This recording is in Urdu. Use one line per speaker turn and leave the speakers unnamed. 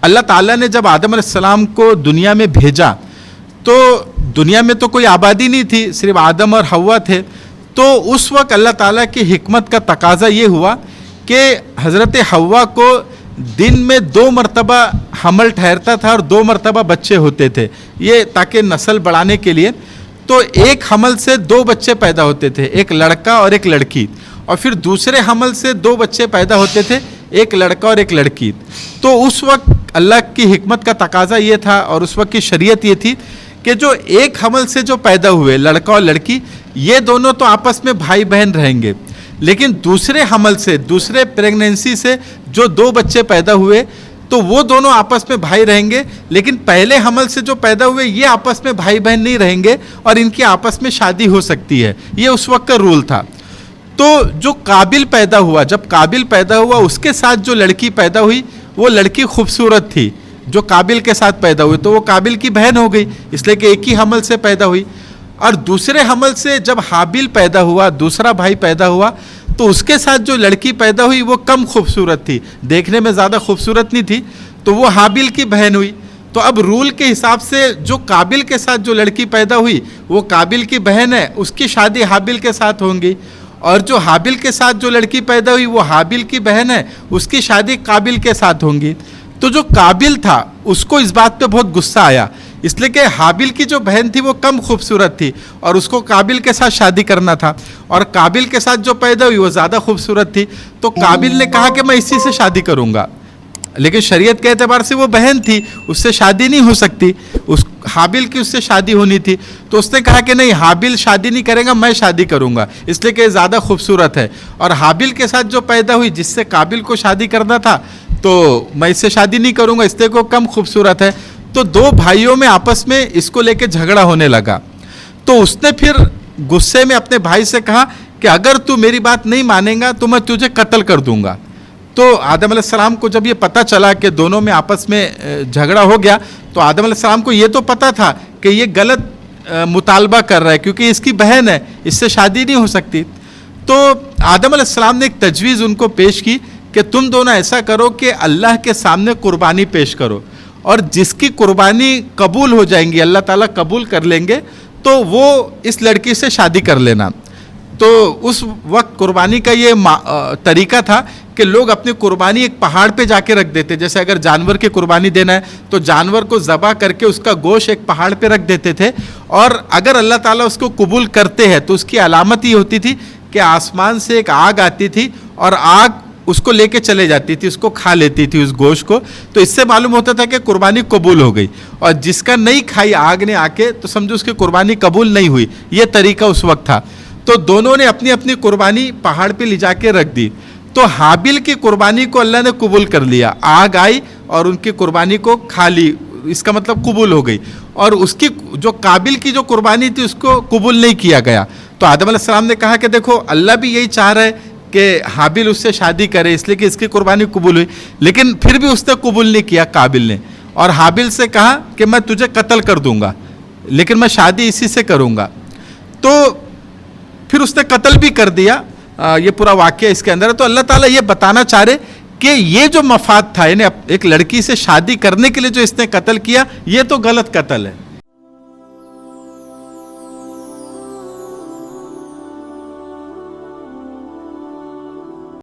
اللہ تعالیٰ نے جب آدم علیہ السلام کو دنیا میں بھیجا تو دنیا میں تو کوئی آبادی نہیں تھی، صرف آدم اور حوا تھے. تو اس وقت اللہ تعالیٰ کی حکمت کا تقاضا یہ ہوا کہ حضرت حوا کو دن میں 2 مرتبہ حمل ٹھہرتا تھا اور 2 مرتبہ بچے ہوتے تھے، یہ تاکہ نسل بڑھانے کے لیے. تو ایک حمل سے 2 بچے پیدا ہوتے تھے، ایک لڑکا اور ایک لڑکی، اور پھر دوسرے حمل سے 2 بچے پیدا ہوتے تھے، ایک لڑکا اور ایک لڑکی. تو اس وقت اللہ کی حکمت کا تقاضا یہ تھا اور اس وقت کی شریعت یہ تھی کہ جو ایک حمل سے جو پیدا ہوئے لڑکا اور لڑکی، یہ دونوں تو آپس میں بھائی بہن رہیں گے، لیکن دوسرے حمل سے، دوسرے پریگننسی سے جو 2 بچے پیدا ہوئے تو وہ دونوں آپس میں بھائی رہیں گے، لیکن پہلے حمل سے جو پیدا ہوئے یہ آپس میں بھائی بہن نہیں رہیں گے اور ان کی آپس میں شادی ہو سکتی ہے. یہ اس وقت کا رول تھا. تو جو قابل پیدا ہوا، جب قابل پیدا ہوا اس کے ساتھ جو لڑکی پیدا ہوئی وہ لڑکی خوبصورت تھی جو قابل کے ساتھ پیدا ہوئی، تو وہ قابل کی بہن ہو گئی، اس لیے کہ ایک ہی حمل سے پیدا ہوئی. اور دوسرے حمل سے جب حابیل پیدا ہوا، دوسرا بھائی پیدا ہوا، تو اس کے ساتھ جو لڑکی پیدا ہوئی وہ کم خوبصورت تھی، دیکھنے میں زیادہ خوبصورت نہیں تھی، تو وہ حابیل کی بہن ہوئی. تو اب رول کے حساب سے جو قابل کے ساتھ جو لڑکی پیدا ہوئی وہ قابل کی بہن ہے، اس کی شادی حابیل کے ساتھ ہوں گی، اور جو حابیل کے ساتھ جو لڑکی پیدا ہوئی وہ حابیل کی بہن ہے، اس کی شادی قابل کے ساتھ ہوں گی. تو جو قابل تھا اس کو اس بات پہ بہت غصہ آیا، اس لیے کہ حابیل کی جو بہن تھی وہ کم خوبصورت تھی اور اس کو قابل کے ساتھ شادی کرنا تھا، اور قابل کے ساتھ جو پیدا ہوئی وہ زیادہ خوبصورت تھی. تو قابل نے کہا کہ میں اسی سے شادی کروں گا، لیکن شریعت کے اعتبار سے وہ بہن تھی، اس سے شادی نہیں ہو سکتی، اس حابیل کی اس سے شادی ہونی تھی. تو اس نے کہا کہ نہیں، حابیل شادی نہیں کرے گا، میں شادی کروں گا، اس لیے کہ زیادہ خوبصورت ہے. اور حابیل کے ساتھ جو پیدا ہوئی جس سے قابل کو شادی کرنا تھا تو میں اس سے شادی نہیں کروں گا، اس لیے کہ وہ کم خوبصورت ہے. تو 2 بھائیوں میں آپس میں اس کو لے کے جھگڑا ہونے لگا. تو اس نے پھر غصے میں اپنے بھائی سے کہا کہ اگر تو میری بات نہیں مانیں گا تو میں تجھے قتل کر دوں گا. تو آدم علیہ السلام کو جب یہ پتہ چلا کہ دونوں میں آپس میں جھگڑا ہو گیا تو آدم علیہ السلام کو یہ تو پتہ تھا کہ یہ غلط مطالبہ کر رہا ہے کیونکہ اس کی بہن ہے، اس سے شادی نہیں ہو سکتی. تو آدم علیہ السلام نے ایک تجویز ان کو پیش کی کہ تم دونوں ایسا کرو کہ اللہ کے سامنے قربانی پیش کرو، اور جس کی قربانی قبول ہو جائیں گی، اللہ تعالیٰ قبول کر لیں گے، تو وہ اس لڑکی سے شادی کر لینا. تو اس وقت قربانی کا یہ طریقہ تھا کہ لوگ اپنی قربانی ایک پہاڑ پہ جا کے رکھ دیتے. جیسے اگر جانور کی قربانی دینا ہے تو جانور کو ذبح کر کے اس کا گوشت ایک پہاڑ پہ رکھ دیتے تھے، اور اگر اللہ تعالیٰ اس کو قبول کرتے ہیں تو اس کی علامت یہ ہوتی تھی کہ آسمان سے ایک آگ آتی تھی اور آگ اس کو لے کے چلے جاتی تھی، اس کو کھا لیتی تھی اس گوشت کو. تو اس سے معلوم ہوتا تھا کہ قربانی قبول ہو گئی، اور جس کا نہیں کھائی آگ نے آ کے تو سمجھو اس کی قربانی قبول نہیں ہوئی. یہ طریقہ اس وقت تھا. تو دونوں نے اپنی اپنی قربانی پہاڑ پہ لے جا کے رکھ دی. تو حابیل کی قربانی کو اللہ نے قبول کر لیا، آگ آئی اور ان کی قربانی کو کھا لی، اس کا مطلب قبول ہو گئی. اور اس کی جو قابل کی جو قربانی تھی اس کو قبول نہیں کیا گیا. تو آدم علیہ السلام نے کہا کہ دیکھو اللہ بھی یہی چاہ رہا ہے کہ حابیل اس سے شادی کرے، اس لیے کہ اس کی قربانی قبول ہوئی، لیکن پھر بھی اس نے قبول نہیں کیا قابل نے، اور حابیل سے کہا کہ میں تجھے قتل کر دوں گا لیکن میں شادی اسی سے کروں گا. تو پھر اس نے قتل بھی کر دیا. یہ پورا واقعہ اس کے اندر ہے. تو اللہ تعالیٰ یہ بتانا چاہ رہے کہ یہ جو مفاد تھا، یعنی ایک لڑکی سے شادی کرنے کے لیے جو اس نے قتل کیا، یہ تو غلط قتل ہے.